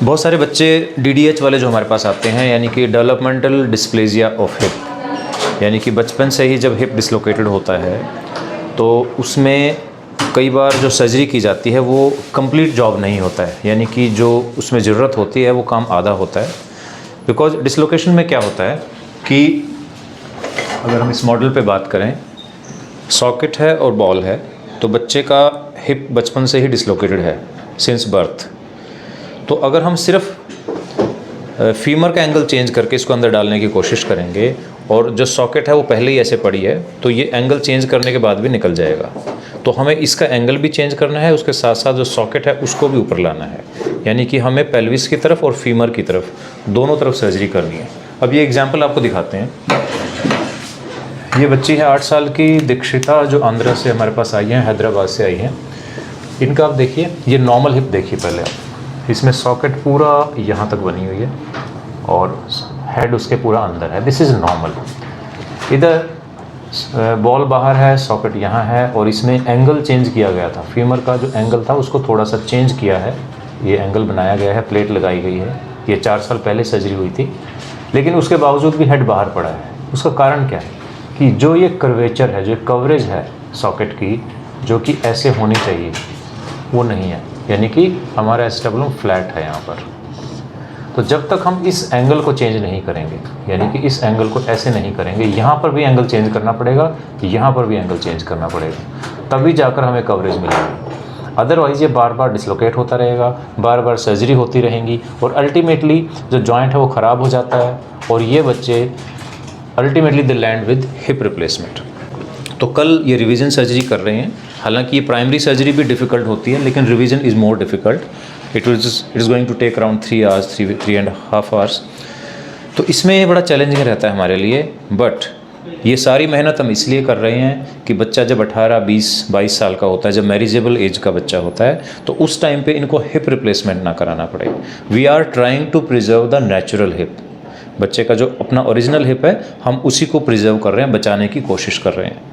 बहुत सारे बच्चे DDH वाले जो हमारे पास आते हैं, यानी कि डेवलपमेंटल डिस्प्लेजिया ऑफ हिप, यानी कि बचपन से ही जब हिप डिसलोकेटेड होता है तो उसमें कई बार जो सर्जरी की जाती है वो कंप्लीट जॉब नहीं होता है, यानी कि जो उसमें ज़रूरत होती है वो काम आधा होता है। बिकॉज डिसलोकेशन में क्या होता है कि अगर हम इस मॉडल पे बात करें, सॉकेट है और बॉल है, तो बच्चे का हिप बचपन से ही डिसलोकेटेड है सिंस बर्थ। तो अगर हम सिर्फ फीमर का एंगल चेंज करके इसको अंदर डालने की कोशिश करेंगे और जो सॉकेट है वो पहले ही ऐसे पड़ी है, तो ये एंगल चेंज करने के बाद भी निकल जाएगा। तो हमें इसका एंगल भी चेंज करना है, उसके साथ साथ जो सॉकेट है उसको भी ऊपर लाना है, यानी कि हमें पेल्विस की तरफ और फीमर की तरफ दोनों तरफ सर्जरी करनी है। अब ये एग्जाम्पल आपको दिखाते हैं। ये बच्ची है 8 साल की दीक्षिता, जो आंध्रा से हमारे पास आई हैं, हैदराबाद से आई हैं। इनका आप देखिए, ये नॉर्मल हिप देखिए पहले आप, इसमें सॉकेट पूरा यहाँ तक बनी हुई है और हेड उसके पूरा अंदर है। This is normal. इधर बॉल बाहर है, सॉकेट यहाँ है और इसमें एंगल चेंज किया गया था। फीमर का जो एंगल था उसको थोड़ा सा चेंज किया है, ये एंगल बनाया गया है, प्लेट लगाई गई है। ये 4 साल पहले सर्जरी हुई थी, लेकिन उसके बावजूद भी हेड बाहर पड़ा है। उसका कारण क्या है कि जो ये कर्वेचर है, जो कवरेज है सॉकेट की, जो कि ऐसे होनी चाहिए, वो नहीं है, यानी कि हमारा एस्टेबुलम फ्लैट है यहाँ पर। तो जब तक हम इस एंगल को चेंज नहीं करेंगे, यानी कि इस एंगल को ऐसे नहीं करेंगे, यहाँ पर भी एंगल चेंज करना पड़ेगा, यहाँ पर भी एंगल चेंज करना पड़ेगा, तभी जाकर हमें कवरेज मिलेगी। अदरवाइज़ ये बार बार डिसलोकेट होता रहेगा, बार बार सर्जरी होती रहेंगी और अल्टीमेटली जो जॉइंट है वो ख़राब हो जाता है और ये बच्चे ultimately they land with hip replacement. तो कल ये रिवीजन सर्जरी कर रहे हैं। हालांकि ये प्राइमरी सर्जरी भी डिफ़िकल्ट होती है, लेकिन revision is more difficult. It is going to take around 3 hours, 3.5 hours. तो इसमें ये बड़ा चैलेंजिंग रहता है हमारे लिए, बट ये सारी मेहनत हम इसलिए कर रहे हैं कि बच्चा जब 18, 20, 22 साल का होता है, जब मैरिजेबल एज का बच्चा होता है, तो उस टाइम पे इनको हिप रिप्लेसमेंट ना कराना पड़े। We are trying to preserve the natural hip. बच्चे का जो अपना ओरिजिनल हिप है, हम उसी को प्रिजर्व कर रहे हैं, बचाने की कोशिश कर रहे हैं।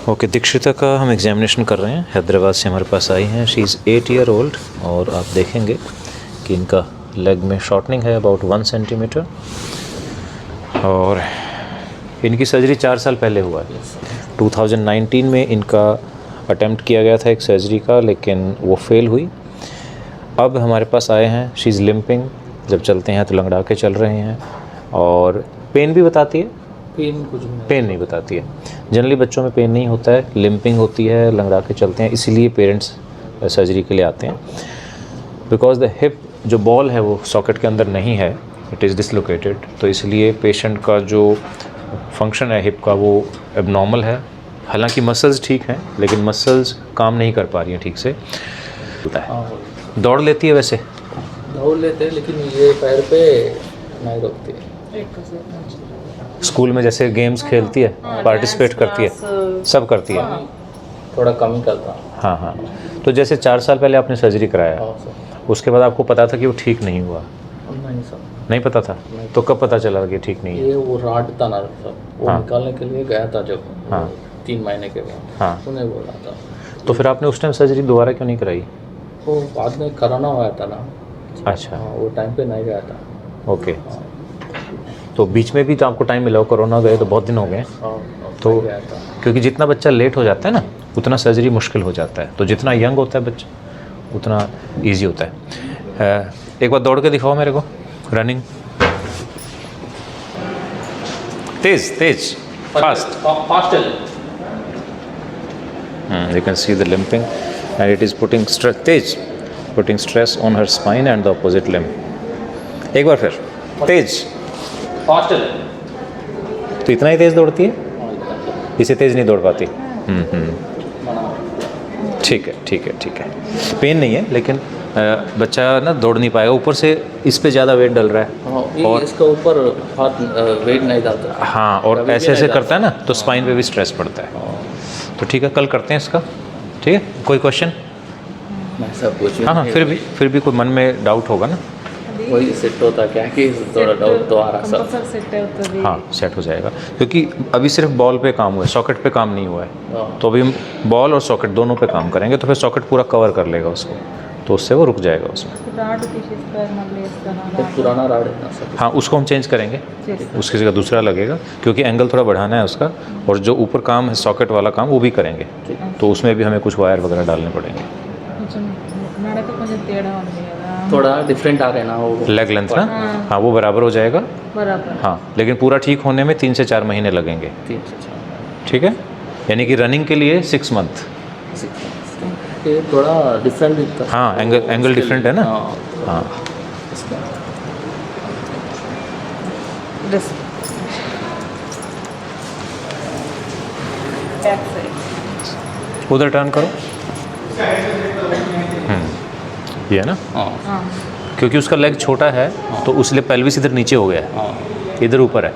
ओके, दीक्षिता का हम एग्जामिनेशन कर रहे हैं। हैदराबाद से हमारे पास आई हैं। शी इज़ 8 ईयर ओल्ड और आप देखेंगे कि इनका लेग में शॉर्टनिंग है अबाउट 1 सेंटीमीटर और इनकी सर्जरी 4 साल पहले हुआ है। 2019 में इनका अटेम्प्ट किया गया था एक सर्जरी का, लेकिन वो फेल हुई। अब हमारे पास आए हैं। शी इज़ लिम्पिंग, जब चलते हैं तो लंगड़ा के चल रहे हैं और पेन भी बताती है। पेन नहीं बताती है। जनरली बच्चों में पेन नहीं होता है, लिम्पिंग होती है, लंगड़ा के चलते हैं, इसीलिए पेरेंट्स सर्जरी के लिए आते हैं। बिकॉज द हिप जो बॉल है वो सॉकेट के अंदर नहीं है, इट इज़ डिसलोकेटेड, तो इसलिए पेशेंट का जो फंक्शन है हिप का वो एबनॉर्मल है। हालांकि मसल्स ठीक हैं, लेकिन मसल्स काम नहीं कर पा रही हैं ठीक से। दौड़ लेती है, वैसे दौड़ लेते हैं, लेकिन ये पैर पे नहीं रुकती है। स्कूल में जैसे गेम्स खेलती है, पार्टिसिपेट करती है, सब करती है। थोड़ा कम ही करता हूँ। हाँ हाँ। तो जैसे 4 साल पहले आपने सर्जरी कराया, उसके बाद आपको पता था कि वो ठीक नहीं हुआ? नहीं सर, नहीं पता था। तो कब पता चला कि ठीक नहीं है? ये वो राड था ना सर, वो हाँ। निकालने के लिए गया था जब, हाँ। 3 महीने के बाद। हाँ। उन्हें बोला था। तो फिर आपने उस टाइम सर्जरी दोबारा क्यों नहीं कराई? वो बाद में कराना हुआ था ना। अच्छा। हाँ, वो टाइम पे नहीं गया था। ओके। तो बीच में भी तो आपको टाइम मिला हो, कोरोना गए तो बहुत दिन हो गए। तो गया था। क्योंकि जितना बच्चा लेट हो जाता है ना, उतना सर्जरी मुश्किल हो जाता है। तो जितना यंग होता है बच्चा, उतना ईजी होता है। एक बार दौड़ के दिखाओ मेरे को, running. Tej Tej, fast. You can see the limping and it is putting stress, Tej, putting stress on her spine and the opposite limb. एक बार फिर, तेज। तो इतना ही तेज दौड़ती है, इसे तेज नहीं दौड़ पाती। ठीक है ठीक है ठीक है। पेन नहीं है, लेकिन बच्चा ना दौड़ नहीं पाएगा। ऊपर से इस पे ज़्यादा वेट डल रहा है और इसका ऊपर हाथ वेट नहीं डालता। हाँ, और ऐसे ऐसे करता है ना, तो स्पाइन पे भी स्ट्रेस पड़ता है। तो ठीक है, कल करते हैं इसका। ठीक है, कोई क्वेश्चन? मैं सब कुछ। हाँ हाँ, फिर भी कोई मन में डाउट होगा ना? वही सेट होता क्या कि थोड़ा डाउट तो आ रहा सब। हाँ, सेट हो जाएगा, क्योंकि अभी सिर्फ बॉल पे काम हुआ है, सॉकेट पे काम नहीं हुआ है। तो अभी हम बॉल और सॉकेट दोनों पे काम करेंगे, तो फिर सॉकेट पूरा कवर कर लेगा उसको, तो उससे वो रुक जाएगा उसमें। రాడ్ తీసేస్తారు మళ్ళీ వేస్తాను एक पुराना राड है ना सर। हाँ, उसको हम चेंज करेंगे, उसकी जगह दूसरा लगेगा, क्योंकि एंगल थोड़ा बढ़ाना है उसका, और जो ऊपर काम है सॉकेट वाला काम वो भी करेंगे, तो उसमें भी हमें कुछ वायर वगैरह डालने पड़ेंगे। కొంచెం నడక కొంచెం తేడా ఉంది కదా थोड़ा डिफरेंट आ रहे ना वो लेग लेंथ ना, हाँ वो बराबर हो जाएगा। बराबर हाँ, लेकिन पूरा ठीक होने में 3 से 4 महीने लगेंगे। 3 से 4 ठीक है, यानी कि रनिंग के लिए 6 मंथ। ये थोड़ा डिफरेंट दिखता है। हाँ, एंगल डिफरेंट है ना। हाँ हाँ, इसका ड्रेस बैक साइड उधर टर्न करो। ये है ना, हाँ हाँ क्योंकि उसका लेग छोटा है तो उसलिए पेल्विस इधर नीचे हो गया है, हाँ इधर ऊपर है,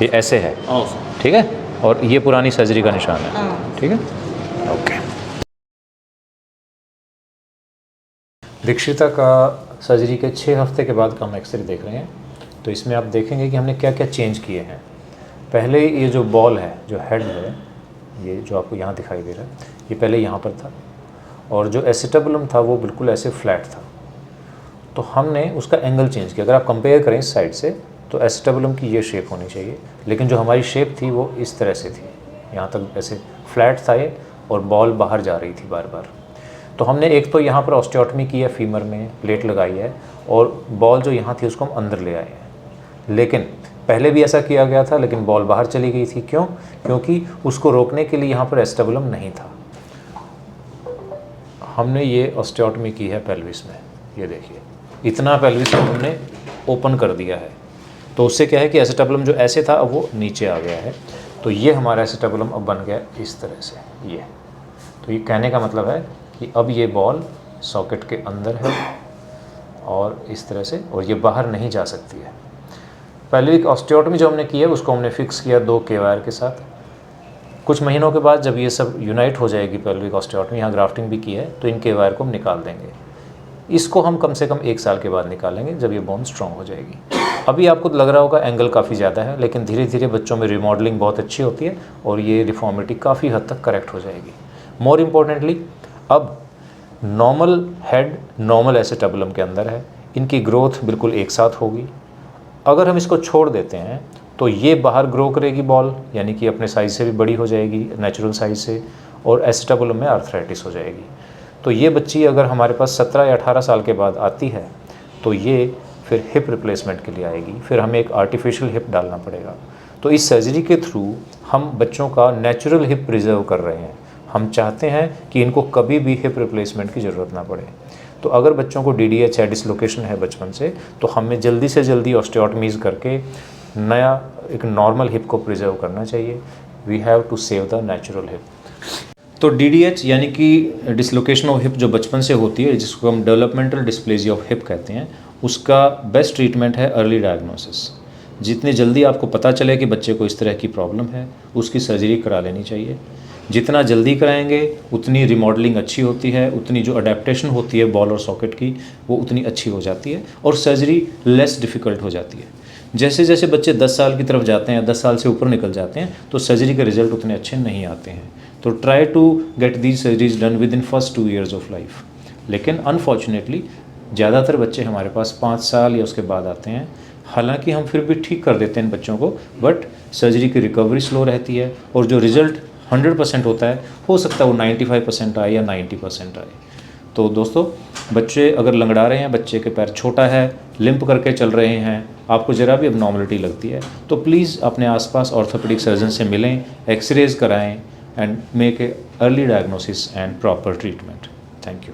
ये ऐसे है। हाँ ठीक है, और ये पुरानी सर्जरी का निशान है। हाँ ठीक है, ओके। दीक्षिता का सर्जरी के 6 हफ्ते के बाद का हम एक्सरे देख रहे हैं। तो इसमें आप देखेंगे कि हमने क्या क्या चेंज किए हैं। पहले ये जो बॉल है, जो हेड है, ये जो आपको यहाँ दिखाई दे रहा है, ये पहले यहाँ पर था, और जो एसिटाबुलम था वो बिल्कुल ऐसे फ्लैट था। तो हमने उसका एंगल चेंज किया। अगर आप कंपेयर करें इस साइड से तो एसिटाबुलम की ये शेप होनी चाहिए, लेकिन जो हमारी शेप थी वो इस तरह से थी, यहाँ तक ऐसे फ्लैट था ये, और बॉल बाहर जा रही थी बार बार। तो हमने एक तो यहाँ पर ऑस्टियोटमी की है, फीमर में प्लेट लगाई है, और बॉल जो यहाँ थी उसको हम अंदर ले आए हैं। लेकिन पहले भी ऐसा किया गया था, लेकिन बॉल बाहर चली गई थी। क्यों? क्योंकि उसको रोकने के लिए यहाँ पर एसिटाबुलम नहीं था। हमने ये ऑस्टियोटमी की है पेल्विस में, ये देखिए इतना पेल्विस को हमने ओपन कर दिया है। तो उससे क्या है कि एसिटाबुलम जो ऐसे था अब वो नीचे आ गया है। तो ये हमारा एसिटाबुलम अब बन गया इस तरह से, ये। तो ये कहने का मतलब है कि अब ये बॉल सॉकेट के अंदर है और इस तरह से, और ये बाहर नहीं जा सकती है। पेल्विक ऑस्टियोटमी जो हमने की है उसको हमने फिक्स किया 2 के वायर के साथ। कुछ महीनों के बाद जब ये सब यूनाइट हो जाएगी पेल्विक ऑस्टियोटमी, यहाँ ग्राफ्टिंग भी की है, तो इन के वायर को हम निकाल देंगे। इसको हम कम से कम 1 साल के बाद निकालेंगे जब ये बोन स्ट्रॉन्ग हो जाएगी। अभी आपको लग रहा होगा एंगल काफ़ी ज़्यादा है, लेकिन धीरे धीरे बच्चों में रिमॉडलिंग बहुत अच्छी होती है और ये डिफॉर्मिटी काफ़ी हद तक करेक्ट हो जाएगी। मोर इम्पोर्टेंटली अब नॉर्मल हेड नॉर्मल एसिटाबुलम के अंदर है, इनकी ग्रोथ बिल्कुल एक साथ होगी। अगर हम इसको छोड़ देते हैं तो ये बाहर ग्रो करेगी बॉल, यानी कि अपने साइज़ से भी बड़ी हो जाएगी नेचुरल साइज़ से, और एसिटाबुलम में आर्थराइटिस हो जाएगी। तो ये बच्ची अगर हमारे पास 17 या 18 साल के बाद आती है तो ये फिर हिप रिप्लेसमेंट के लिए आएगी, फिर हमें एक आर्टिफिशियल हिप डालना पड़ेगा। तो इस सर्जरी के थ्रू हम बच्चों का नेचुरल हिप प्रिजर्व कर रहे हैं। हम चाहते हैं कि इनको कभी भी हिप रिप्लेसमेंट की ज़रूरत ना पड़े। तो अगर बच्चों को DDH है, डिसलोकेशन है बचपन से, तो हमें जल्दी से जल्दी ऑस्टियोटमीज़ करके नया एक नॉर्मल हिप को प्रिजर्व करना चाहिए। We have to save the natural hip. तो DDH यानी कि डिसलोकेशन ऑफ हिप जो बचपन से होती है, जिसको हम डेवलपमेंटल डिस्प्लेजिया ऑफ हिप कहते हैं, उसका बेस्ट ट्रीटमेंट है अर्ली डायग्नोसिस। जितनी जल्दी आपको पता चले कि बच्चे को इस तरह की प्रॉब्लम है, उसकी सर्जरी करा लेनी चाहिए। जितना जल्दी कराएंगे उतनी रिमॉडलिंग अच्छी होती है, उतनी जो अडेप्टेशन होती है बॉल और सॉकेट की वो उतनी अच्छी हो जाती है, और सर्जरी लेस डिफ़िकल्ट हो जाती है। जैसे जैसे बच्चे 10 साल की तरफ जाते हैं, 10 साल से ऊपर निकल जाते हैं, तो सर्जरी के रिजल्ट उतने अच्छे नहीं आते हैं। तो try to get these surgeries done within first 2 years of life. लेकिन अनफॉर्चुनेटली ज़्यादातर बच्चे हमारे पास 5 साल या उसके बाद आते हैं। हालांकि हम फिर भी ठीक कर देते हैं इन बच्चों को, बट सर्जरी की रिकवरी स्लो रहती है, और जो रिज़ल्ट 100% होता है, हो सकता है वो 95% आए या 90% आए। तो दोस्तों, बच्चे अगर लंगड़ा रहे हैं, बच्चे के पैर छोटा है, लिम्प करके चल रहे हैं, आपको ज़रा भी अबनॉर्मलिटी लगती है, तो प्लीज़ अपने आसपास ऑर्थोपेडिक सर्जन से मिलें, एक्सरेज कराएं, and make a early diagnosis and proper treatment. Thank you.